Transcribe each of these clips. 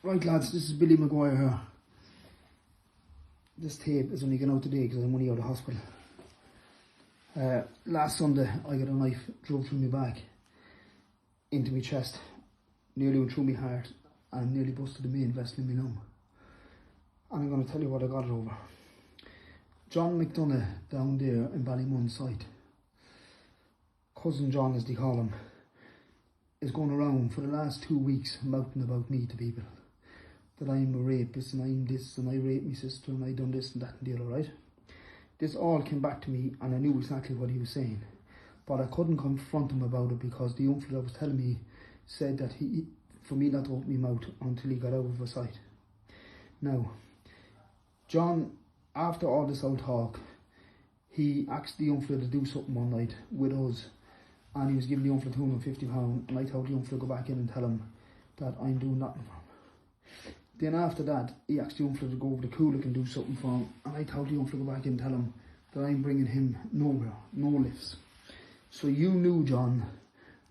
Right lads, this is Billy Maguire here. This tape is only going out today because I'm only out of hospital. Last Sunday I got a knife drove through my back, into my chest, nearly went through my heart and nearly busted the main vessel in my lung. And I'm going to tell you what I got it over. John McDonagh down there in Ballymun's site, Cousin John as they call him, is going around for the last 2 weeks mouthing about me to people. That I'm a rapist and I'm this and I raped my sister and I done this and that and the other, right? This all came back to me and I knew exactly what he was saying. But I couldn't confront him about it because the uncle that was telling me said that for me not to open my mouth until he got out of his sight. Now, John, after all this old talk, he asked the uncle to do something one night with us, and he was giving the uncle £250, and I told the uncle to go back in and tell him that I'm doing nothing for him. Then after that, he asked the uncle to go over to Coolick and do something for him, and I told the uncle to go back in and tell him that I'm bringing him nowhere, no lifts. So you knew, John,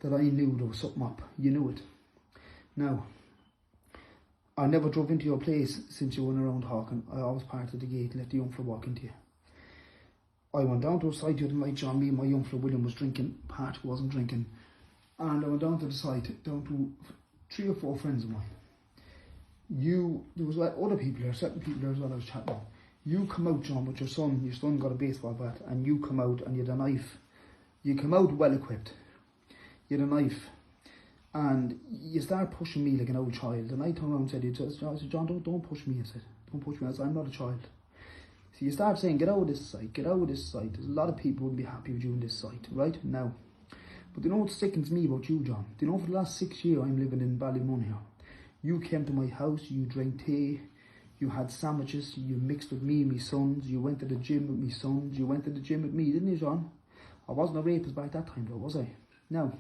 that I knew there was something up. You knew it. Now, I never drove into your place since you went around talking. I always parked at the gate and let the uncle walk into you. I went down to a site the other night, John. Me and my uncle William was drinking. Pat wasn't drinking. And I went down to the site, down to 3 or 4 friends of mine. There was like other people there, certain people there as well I was chatting. You come out, John, with your son got a baseball bat, and you come out and you had a knife. You come out well equipped. You had a knife. And you start pushing me like an old child. And I turned around and said, John, don't push me. I said, don't push me. I said, I'm not a child. So you start saying, get out of this site, get out of this site. There's a lot of people wouldn't be happy with you in this site, right? Now. But you know what sickens me about you, John? Do you know for the last 6 years I'm living in Ballymun here? You came to my house, you drank tea, you had sandwiches, you mixed with me and my sons, you went to the gym with my sons, you went to the gym with me, didn't you, John? I wasn't a rapist back that time though, was I? Now,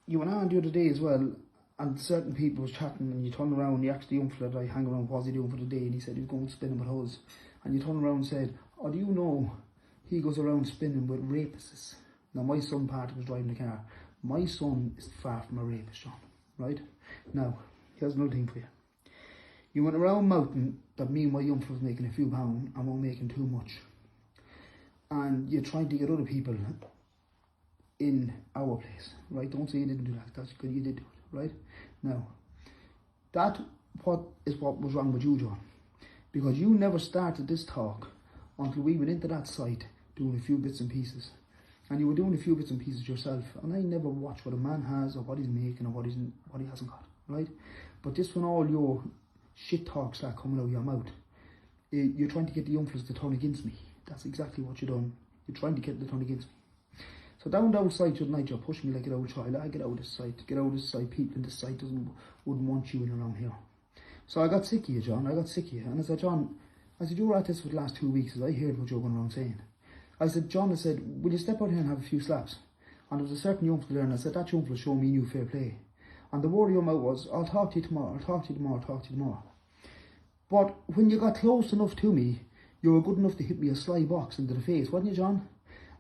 you went on the other day as well, and certain people was chatting, and you turned around and you asked the uncle that I hang around, what's he doing for the day, and he said he was going spinning with us. And you turned around and said, oh, do you know he goes around spinning with rapists? Now my son Pat was driving the car. My son is far from a rapist, John, right? Now, here's another thing for you. You went around mouthing that me and my uncle was making a few pounds and we're making too much. And you're trying to get other people in our place, right? Don't say you didn't do that. That's good, you did do it, right? Now, that is what was wrong with you, John. Because you never started this talk until we went into that site doing a few bits and pieces. And you were doing a few bits and pieces yourself. And I never watch what a man has or what he's making or what he hasn't got, right? But just when all your shit talk start coming out of your mouth, you're trying to get the uncles to turn against me. That's exactly what you're doing. You're trying to get them to turn against me. So down the old site the other night, you're pushing me like an old child. I get out of this site, get out of this site. People in this site wouldn't want you in around here. So I got sick of you, John. I got sick of you. And I said, John, you were at this for the last 2 weeks, as I heard what you were going around saying. I said, John, I said, will you step out here and have a few slaps? And there was a certain uncle there, and I said, that uncle will show me new fair play. And the word of your mouth was, I'll talk to you tomorrow, I'll talk to you tomorrow, I'll talk to you tomorrow. But when you got close enough to me, you were good enough to hit me a sly box into the face, wasn't you, John?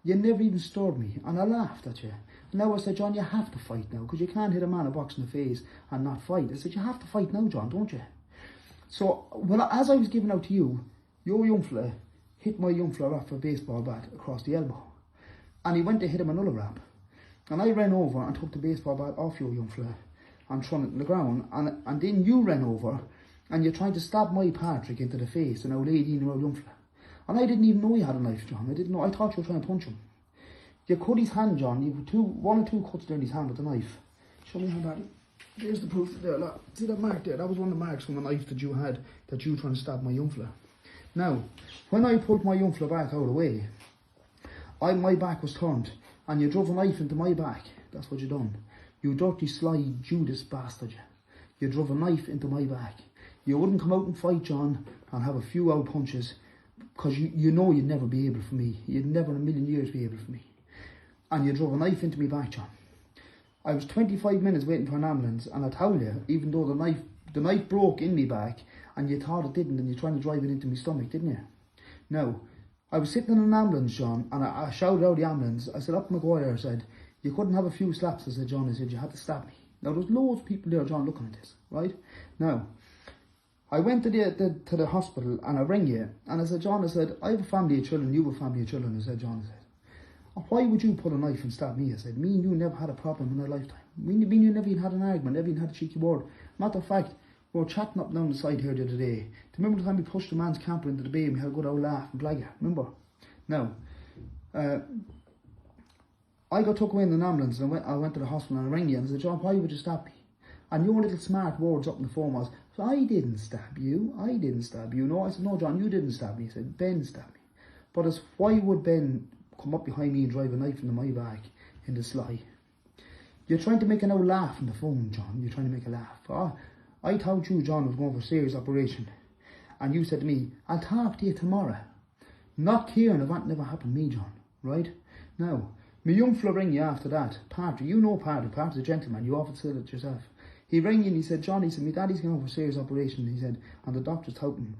You never even stirred me, and I laughed at you. And now I said, John, you have to fight now, because you can't hit a man a box in the face and not fight. I said, you have to fight now, John, don't you? So, as I was giving out to you, your young fella hit my young fella off a baseball bat across the elbow. And he went to hit him another rap. And I ran over and took the baseball bat off your young fella and thrown it on the ground. And then you ran over and you're trying to stab my Patrick into the face, an old lady and your young fella. And I didn't even know you had a knife, John. I didn't know. I thought you were trying to punch him. You cut his hand, John. You put one or two cuts down his hand with the knife. Show me how bad. There's the proof there. Look. See that mark there? That was one of the marks from the knife that you had, that you were trying to stab my young fella. Now, when I pulled my young fella back out of the way, my back was turned, and you drove a knife into my back. That's what you done. You dirty, sly Judas bastard. You drove a knife into my back. You wouldn't come out and fight, John, and have a few out punches, because you know you'd never be able for me. You'd never in a million years be able for me. And you drove a knife into me back, John. I was 25 minutes waiting for an ambulance, and I tell you, even though the knife broke in me back, and you thought it didn't, and you're trying to drive it into my stomach, didn't you? Now, I was sitting in an ambulance, John, and I shouted out the ambulance. I said, up Maguire, I said, you couldn't have a few slaps. I said, John, I said, you had to stab me. Now, there's loads of people there, John, looking at this, right? Now, I went to the hospital and I rang you and I said, John, I said, I have a family of children, you have a family of children. I said, John, I said, why would you pull a knife and stab me? I said, me and you never had a problem in our lifetime. Me and you never even had an argument, never even had a cheeky word. Matter of fact, we were chatting up down the side here the other day. Do you remember the time we pushed the man's camper into the bay and we had a good old laugh and blag? Remember? Now, I got took away in an ambulance and I went to the hospital and I rang you and I said, John, why would you stab me? And your little smart words up in the phone was, I didn't stab you. No, I said, no, John, you didn't stab me. He said, Ben stabbed me. But it's why would Ben come up behind me and drive a knife into my back in the sly? You're trying to make an old laugh on the phone, John. You're trying to make a laugh. I thought you, John, was going for a serious operation. And you said to me, I'll talk to you tomorrow. Not caring if that never happened to me, John. Right? Now, my young fella rang you after that. Partridge, you know Partridge, a gentleman. You often said it yourself. He rang you and he said, John, he said, my daddy's going for a serious operation. He said, and the doctor's telling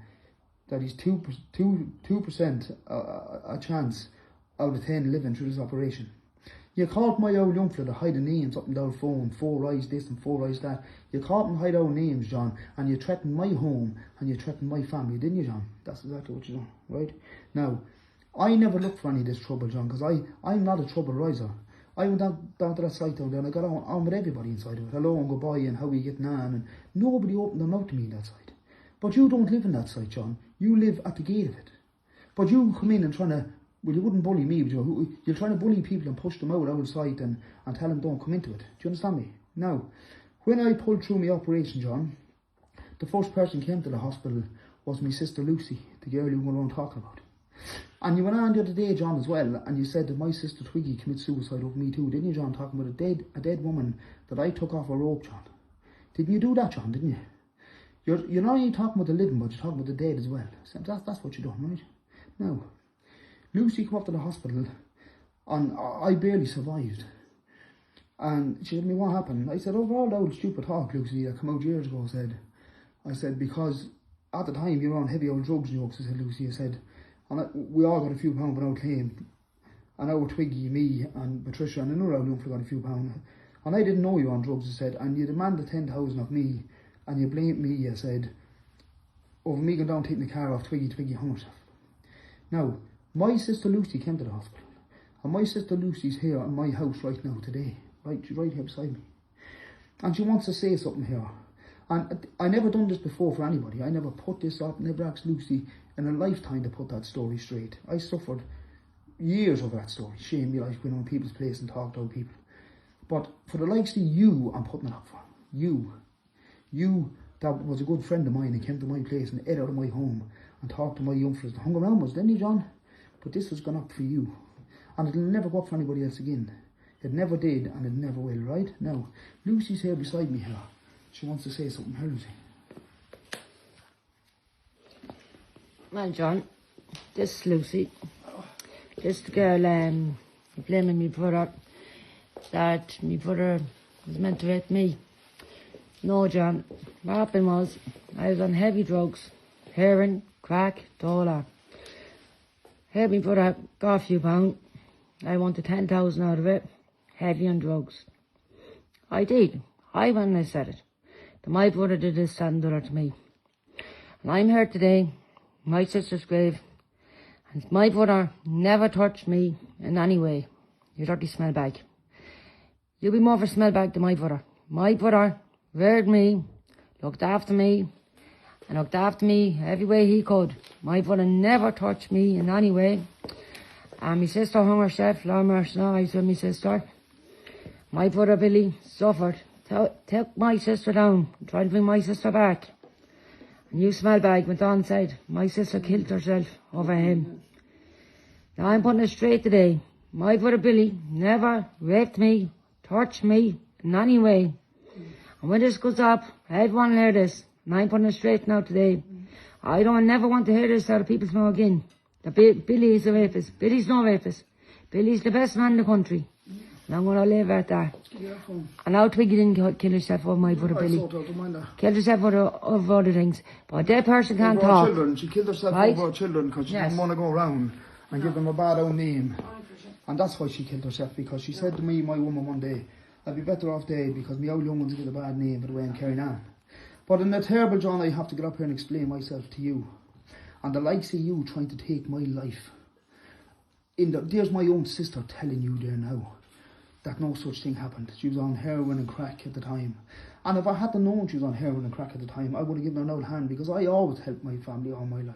that he's 2% a chance out of 10 living through this operation. You called my old young fella to hide the names up and down the phone, 4 eyes this and 4 eyes that. You called him to hide our names, John, and you threatened my home and you threatened my family, didn't you, John? That's exactly what you done, right? Now, I never looked for any of this trouble, John, because I'm not a trouble riser. I went down to that site down there and I got on with everybody inside of it. Hello and goodbye and how are you getting on, and nobody opened their mouth to me in that site. But you don't live in that site, John. You live at the gate of it. But you come in and trying to, well, you wouldn't bully me, but you're trying to bully people and push them out of sight and tell them don't come into it. Do you understand me? Now, when I pulled through my operation, John, the first person came to the hospital was my sister Lucy, the girl you went around talking about. And you went on the other day, John, as well, and you said that my sister Twiggy committed suicide over me too, didn't you, John? Talking about a dead woman that I took off a rope, John. Didn't you do that, John, didn't you? You're not only talking about the living, but you're talking about the dead as well. So that's what you're doing, right? Now, Lucy came up to the hospital, and I barely survived. And she said to me, what happened? I said, over all the old stupid talk, Lucy, that came out years ago, I said, because at the time you were on heavy old drugs jokes, I said, Lucy, I said, and we all got a few pounds without claim. And our Twiggy, me and Patricia and another old young got a few pounds. And I didn't know you were on drugs, I said, and you demanded 10,000 of me, and you blamed me, I said, over me going down taking the car off Twiggy hung herself. Now, my sister Lucy came to the hospital, and my sister Lucy's here in my house right now today, right? She's right here beside me. And she wants to say something here. And I never done this before for anybody. I never put this up, never asked Lucy in a lifetime to put that story straight. I suffered years over that story. Shame me, like, went on people's place and talked to other people. But for the likes of you, I'm putting it up for. You that was a good friend of mine and came to my place and ate out of my home and talked to my young fellas that hung around us, didn't you, John? But this was gone up for you. And it'll never go up for anybody else again. It never did and it never will, right? Now, Lucy's here beside me here. She wants to say something. Here, Lucy. Well, John, this is Lucy. This girl blaming me brother that me brother was meant to rape me. No, John. What happened was I was on heavy drugs, heroin, crack, dollar. Here me brother got a few pounds. I wanted 10,000 out of it, heavy on drugs. I did. I went and I said it. That my brother did this, that and the other to me. And I'm here today, my sister's grave, and my brother never touched me in any way. You dirty smell bag. You'll be more of a smell bag than my brother. My brother reared me, looked after me, and looked after me every way he could. My brother never touched me in any way. And my sister hung herself, Lord mercy, I said my sister. My brother Billy suffered. Took my sister down, tried to bring my sister back. And you smell bag went on and said, my sister killed herself over him. Now I'm putting it straight today. My brother Billy never raped me, touched me in any way. And when this goes up, everyone will hear this. And I'm putting it straight now today. I don't never want to hear this out of people's mouth again. That Billy is a rapist. Billy's no rapist. Billy's the best man in the country. And I'm going to leave it at that. And now Twiggy didn't kill herself over my brother Billy. Killed herself over other things. But that person can't talk. Children. She killed herself over her children because she didn't want to go around and give them a bad old name. And that's why she killed herself, because she said to me, my woman, one day, I'd be better off dead because my old young ones get a bad name for the way I'm carrying on. But in the terrible, John, I have to get up here and explain myself to you. And the likes of you trying to take my life. There's my own sister telling you there now that no such thing happened. She was on heroin and crack at the time. And if I hadn't known she was on heroin and crack at the time, I would have given her an old hand because I always helped my family all my life.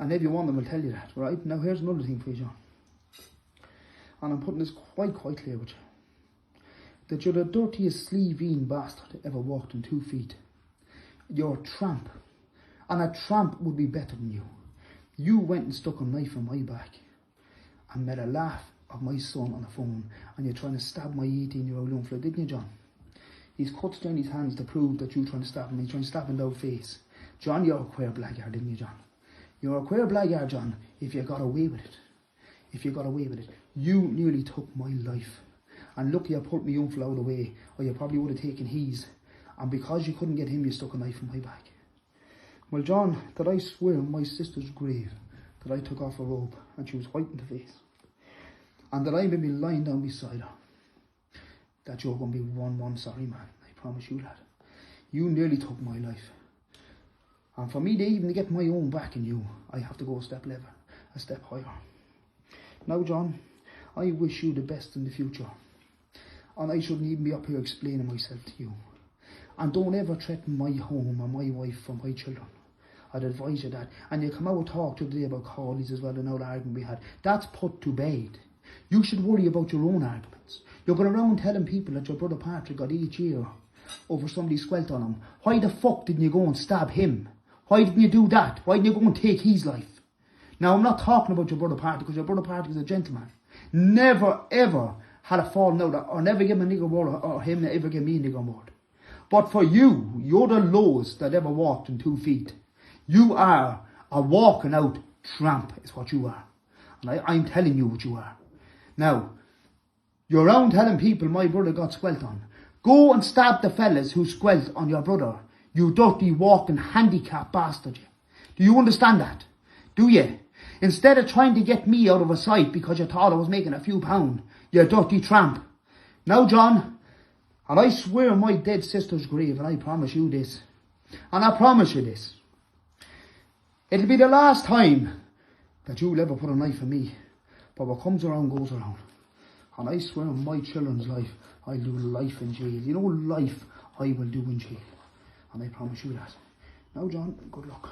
And every one of them will tell you that, right? Now here's another thing for you, John. And I'm putting this quite clear with you. That you're the dirtiest sleeve-eating bastard that ever walked on 2 feet. You're a tramp. And a tramp would be better than you. You went and stuck a knife in my back and made a laugh of my son on the phone, and you're trying to stab my 18-year-old young fella, didn't you, John? He's cut down his hands to prove that you're trying to stab him. He's trying to stab him in the face. John, you're a queer blackguard, didn't you, John? You're a queer blackguard, John, if you got away with it. If you got away with it. You nearly took my life. And lucky you put me young fella out of the way, or you probably would have taken his. And because you couldn't get him, you stuck a knife in my back. Well, John, did I swear on my sister's grave that I took off her robe and she was white in the face? And that I may be lying down beside her, that you're going to be one sorry man. I promise you that. You nearly took my life. And for me to even get my own back in you, I have to go a step level, a step higher. Now, John, I wish you the best in the future. And I shouldn't even be up here explaining myself to you. And don't ever threaten my home or my wife or my children. I'd advise you that. And you come out and talk today about Corley's as well and all the argument we had. That's put to bed. You should worry about your own arguments. You're going around telling people that your brother Patrick got each year over somebody squelt on him. Why the fuck didn't you go and stab him? Why didn't you do that? Why didn't you go and take his life? Now, I'm not talking about your brother Patrick because your brother Patrick is a gentleman. Never, ever had a falling out or never give him a nigger word or him ever give me a nigger word. But for you, you're the lowest that ever walked on 2 feet. You are a walking out tramp is what you are. And I'm telling you what you are. Now, you're around telling people my brother got squelt on. Go and stab the fellas who squelt on your brother. You dirty walking handicap bastard. Do you understand that? Do you? Instead of trying to get me out of a sight because you thought I was making a few pound, you dirty tramp. Now, John, and I swear on my dead sister's grave, and I promise you this, and I promise you this, it'll be the last time that you'll ever put a knife in me. But what comes around goes around. And I swear on my children's life, I'll do life in jail. You know, life I will do in jail. And I promise you that. Now, John, good luck.